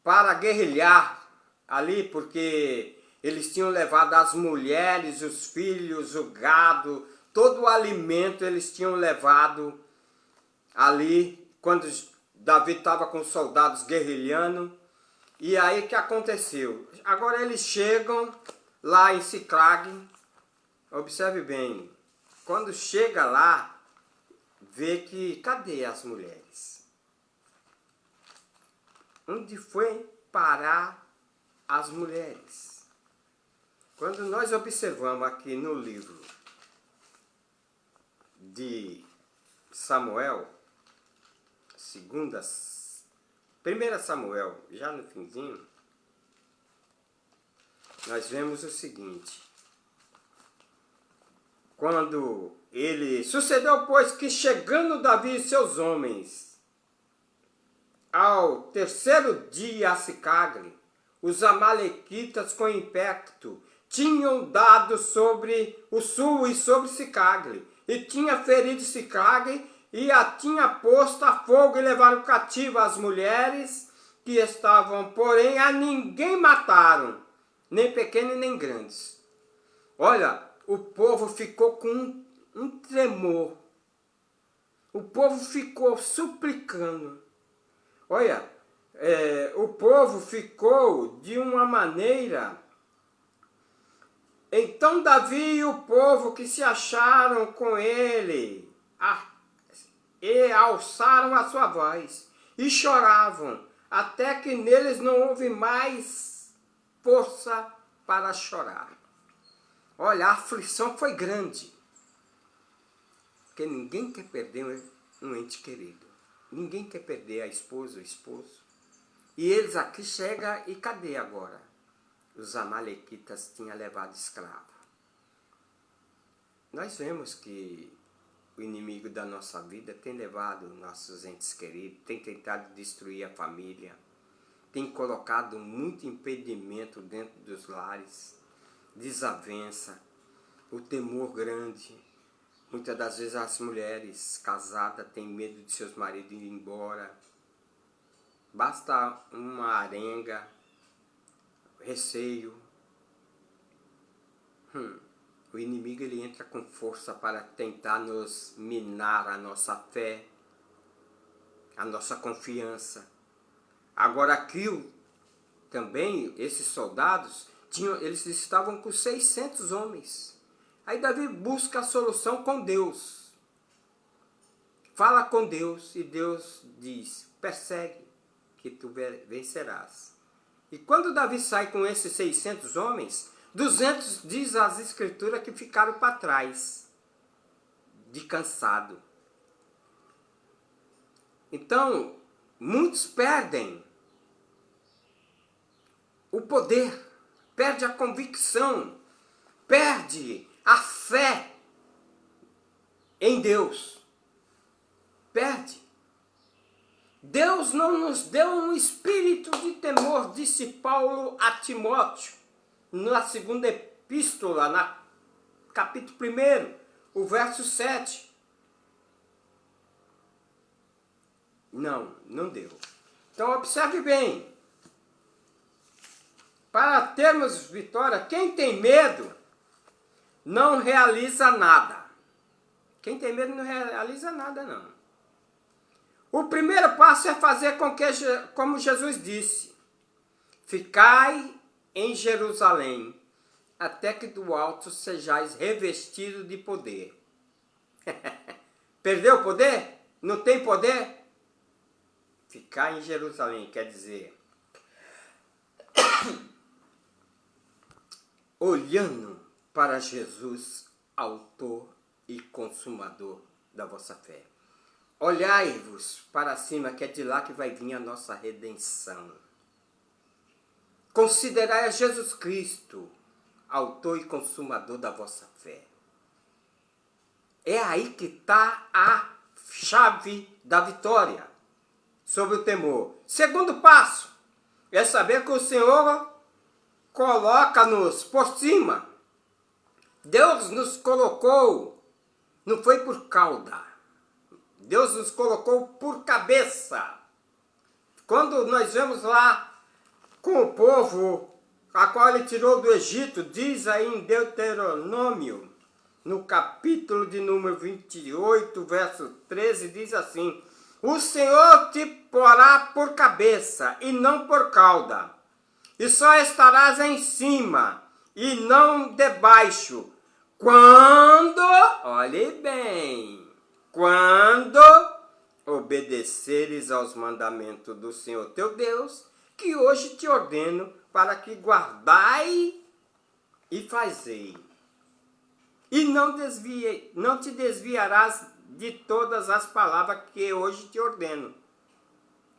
para guerrilhar ali, porque eles tinham levado as mulheres, os filhos, o gado, todo o alimento eles tinham levado ali, quando Davi estava com os soldados guerrilhando. E aí o que aconteceu? Agora eles chegam lá em Siclag, observe bem, quando chega lá, vê que, cadê as mulheres? Onde foi parar as mulheres? Quando nós observamos aqui no livro de Samuel, 1 Samuel, já no finzinho, nós vemos o seguinte: quando ele sucedeu, pois, que chegando Davi e seus homens ao terceiro dia a Siclag, os amalequitas com ímpeto tinham dado sobre o sul e sobre Siclag, e tinha ferido Siclag, e a tinha posto a fogo e levaram cativa as mulheres que estavam, porém a ninguém mataram, nem pequenos nem grandes. Olha, o povo ficou com um tremor. O povo ficou suplicando. Olha, o povo ficou de uma maneira. Então Davi e o povo que se acharam com ele e alçaram a sua voz, e choravam, até que neles não houve mais força para chorar. Olha, a aflição foi grande, porque ninguém quer perder um ente querido. Ninguém quer perder a esposa, o esposo. E eles aqui chegam e cadê agora? Os amalequitas tinham levado escravo. Nós vemos que o inimigo da nossa vida tem levado nossos entes queridos, tem tentado destruir a família, tem colocado muito impedimento dentro dos lares, desavença, o temor grande. Muitas das vezes as mulheres casadas têm medo de seus maridos ir embora. Basta uma arenga, receio. O inimigo ele entra com força para tentar nos minar a nossa fé, a nossa confiança. Agora aqui também, esses soldados, eles estavam com 600 homens. Aí Davi busca a solução com Deus. Fala com Deus e Deus diz, persegue que tu vencerás. E quando Davi sai com esses 600 homens, 200 diz as escrituras que ficaram para trás, de cansado. Então, muitos perdem o poder, perde a convicção, perde a fé em Deus. Perde. Deus não nos deu um espírito de temor, disse Paulo a Timóteo, na segunda epístola, na capítulo 1, o verso 7. Não deu. Então observe bem. Para termos vitória, quem tem medo não realiza nada. Quem tem medo não realiza nada, não. O primeiro passo é fazer como Jesus disse. Ficai em Jerusalém, até que do alto sejais revestido de poder. Perdeu o poder? Não tem poder? Ficar em Jerusalém quer dizer olhando para Jesus, autor e consumador da vossa fé. Olhai-vos para cima, que é de lá que vai vir a nossa redenção. Considerai a Jesus Cristo, autor e consumador da vossa fé. É aí que está a chave da vitória sobre o temor. Segundo passo é saber que o Senhor coloca-nos por cima. Deus nos colocou, não foi por cauda. Deus nos colocou por cabeça. Quando nós vemos lá com o povo a qual ele tirou do Egito, diz aí em Deuteronômio, no capítulo de número 28, verso 13, diz assim: o Senhor te porá por cabeça e não por cauda, e só estarás em cima e não debaixo, quando, olhe bem, quando obedeceres aos mandamentos do Senhor teu Deus, que hoje te ordeno, para que guardai e fazei. E não te desviarás de todas as palavras que hoje te ordeno,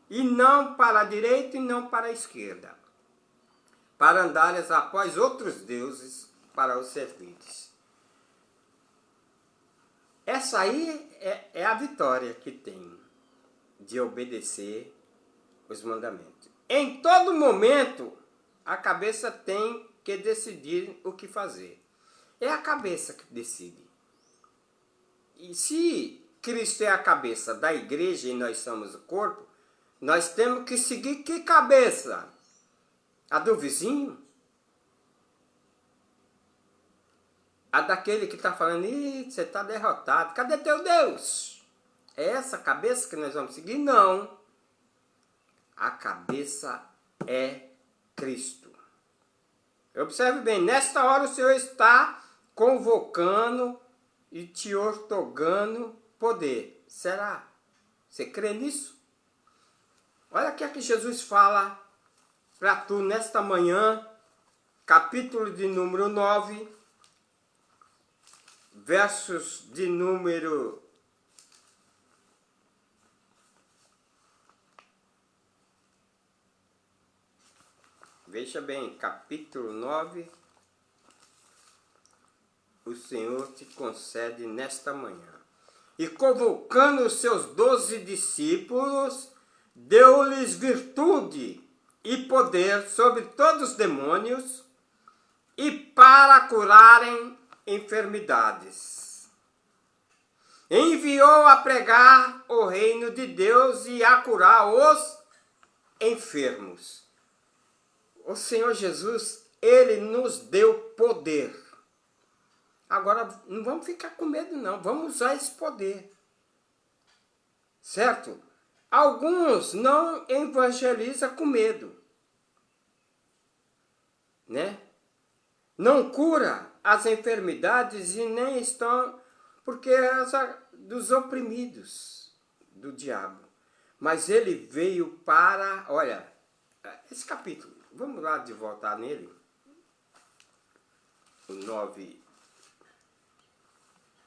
e não para a direita e não para a esquerda, para andares após outros deuses, para os servires. Essa aí é a vitória que tem de obedecer os mandamentos. Em todo momento, a cabeça tem que decidir o que fazer. É a cabeça que decide. E se Cristo é a cabeça da igreja e nós somos o corpo, nós temos que seguir que cabeça? A do vizinho? A daquele que está falando, você está derrotado, cadê teu Deus? É essa cabeça que nós vamos seguir? Não. A cabeça é Cristo. Observe bem, nesta hora o Senhor está convocando e te outorgando poder. Será Você crê nisso? Olha o que é que Jesus fala para tu nesta manhã, capítulo de número 9, versos de número 9, o Senhor te concede nesta manhã. E convocando os seus 12 discípulos, deu-lhes virtude e poder sobre todos os demônios e para curarem enfermidades. Enviou a pregar o reino de Deus e a curar os enfermos. O Senhor Jesus, Ele nos deu poder. Agora, não vamos ficar com medo não, vamos usar esse poder. Certo? Alguns não evangelizam com medo. Né? Não cura as enfermidades e nem estão, porque dos oprimidos do diabo. Mas ele veio para, olha, esse capítulo, vamos lá de voltar nele, o 9,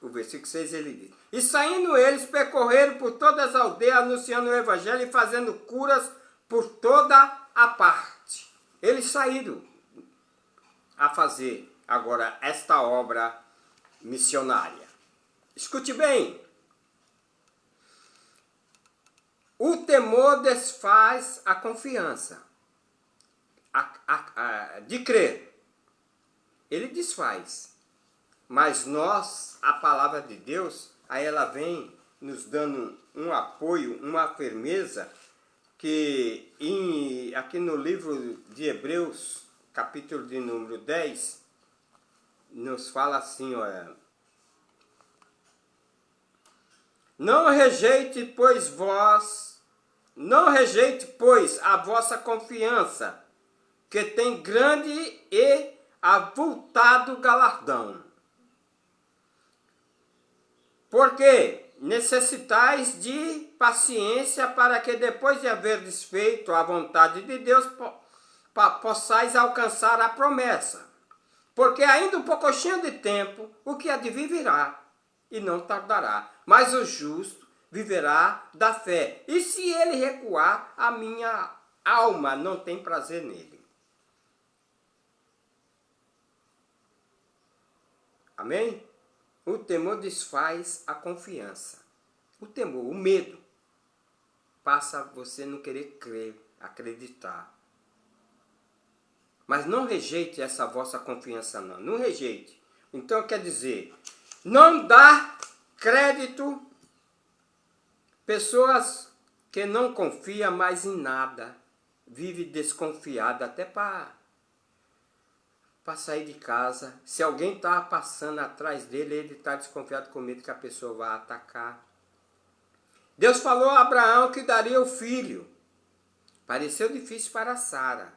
o versículo 6, ele diz: E saindo eles, percorreram por todas as aldeias, anunciando o evangelho e fazendo curas por toda a parte. Eles saíram a fazer agora esta obra missionária. Escute bem. O temor desfaz a confiança de crer. Ele desfaz. Mas nós, a palavra de Deus, aí ela vem nos dando um apoio, uma firmeza, que aqui no livro de Hebreus, capítulo de número 10, nos fala assim, olha: Não rejeite, pois, a vossa confiança, que tem grande e avultado galardão. Porque necessitais de paciência para que depois de haver desfeito a vontade de Deus, possais alcançar a promessa. Porque ainda um pouquinho de tempo, o que há de vir virá, e não tardará. Mas o justo viverá da fé. E se ele recuar, a minha alma não tem prazer nele. Amém? O temor desfaz a confiança. O temor, o medo, passa você não querer crer, acreditar. Mas não rejeite essa vossa confiança não. Não rejeite. Então quer dizer, não dá crédito. Pessoas que não confiam mais em nada. Vive desconfiada até para sair de casa. Se alguém está passando atrás dele, ele está desconfiado com medo que a pessoa vá atacar. Deus falou a Abraão que daria o filho. Pareceu difícil para Sara.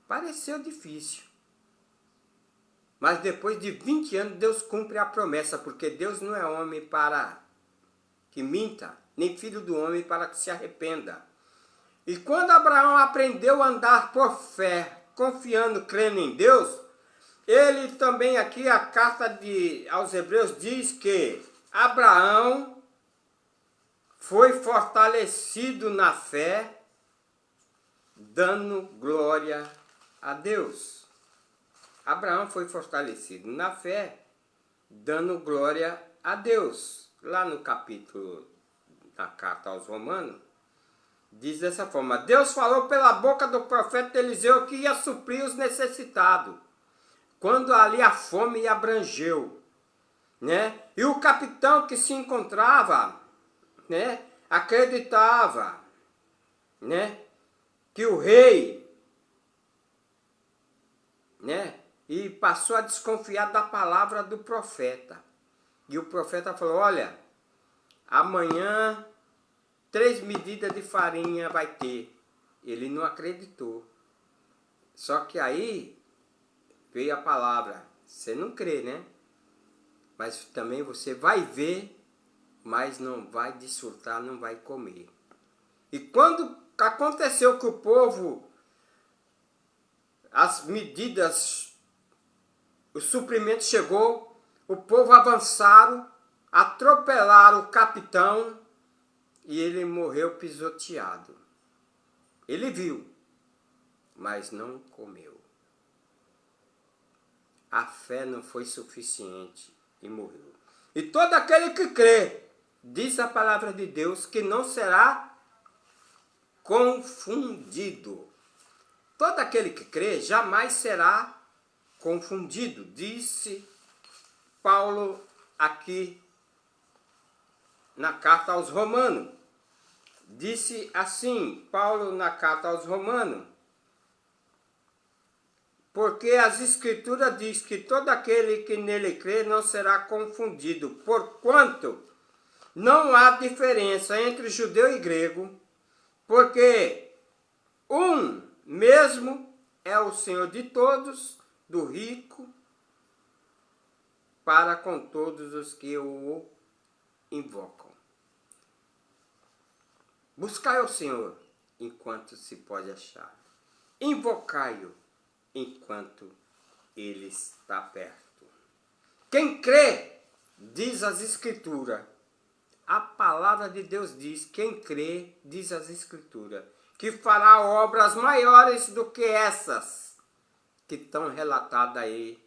Pareceu difícil. Mas depois de 20 anos, Deus cumpre a promessa, porque Deus não é homem para que minta, nem filho do homem para que se arrependa. E quando Abraão aprendeu a andar por fé, confiando, crendo em Deus, ele também aqui, a carta aos Hebreus diz que Abraão foi fortalecido na fé, dando glória a Deus. Abraão foi fortalecido na fé, dando glória a Deus. Lá no capítulo da carta aos Romanos, diz dessa forma: Deus falou pela boca do profeta Eliseu que ia suprir os necessitados, quando ali a fome abrangeu, né? E o capitão que se encontrava, né, acreditava, né, que o rei, né, e passou a desconfiar da palavra do profeta. E o profeta falou: olha, amanhã 3 medidas de farinha vai ter. Ele não acreditou. Só que aí veio a palavra. Você não crê, né? Mas também você vai ver mas não vai desfrutar, não vai comer. E quando aconteceu que o povo, as medidas, o suprimento chegou, o povo avançaram, atropelaram o capitão e ele morreu pisoteado. Ele viu, mas não comeu. A fé não foi suficiente e morreu. E todo aquele que crê, diz a palavra de Deus, que não será confundido. Todo aquele que crê jamais será confundido, disse Paulo aqui na carta aos Romanos. Disse assim, Paulo na carta aos Romanos, porque as Escrituras diz que todo aquele que nele crê não será confundido, porquanto não há diferença entre judeu e grego, porque um mesmo é o Senhor de todos, do rico para com todos os que o invocam. Buscai o Senhor enquanto se pode achar. Invocai-o enquanto ele está perto. Quem crê, diz as Escrituras, a palavra de Deus diz, quem crê, diz as Escrituras, que fará obras maiores do que essas que estão relatadas aí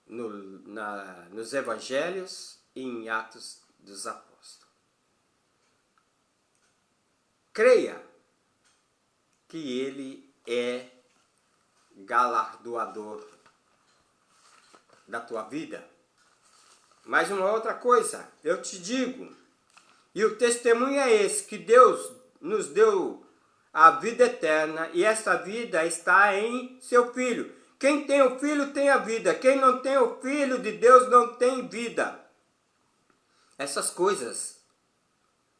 nos Evangelhos e em Atos dos Apóstolos. Creia que ele é galardoador da tua vida. Mas uma outra coisa, eu te digo, e o testemunho é esse, que Deus nos deu a vida eterna, e essa vida está em seu Filho. Quem tem o Filho tem a vida, quem não tem o Filho de Deus não tem vida. Essas coisas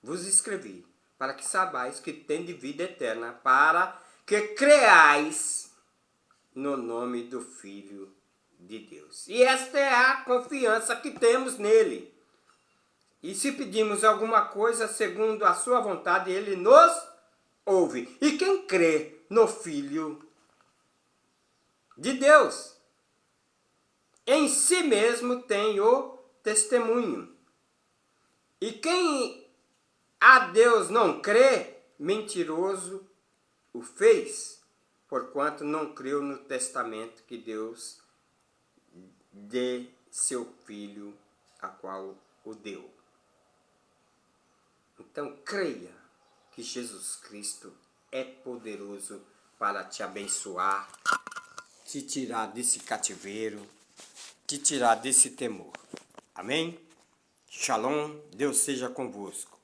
vos escrevi, para que saibais que tendes vida eterna, para que creais no nome do Filho de Deus. E esta é a confiança que temos nele. E se pedimos alguma coisa segundo a sua vontade, ele nos ouve. E quem crê no Filho de Deus, em si mesmo tem o testemunho. E quem a Deus não crê, mentiroso o fez, porquanto não creu no testamento que Deus de seu Filho, a qual o deu. Então creia que Jesus Cristo é poderoso para te abençoar, te tirar desse cativeiro, te tirar desse temor. Amém? Shalom, Deus seja convosco.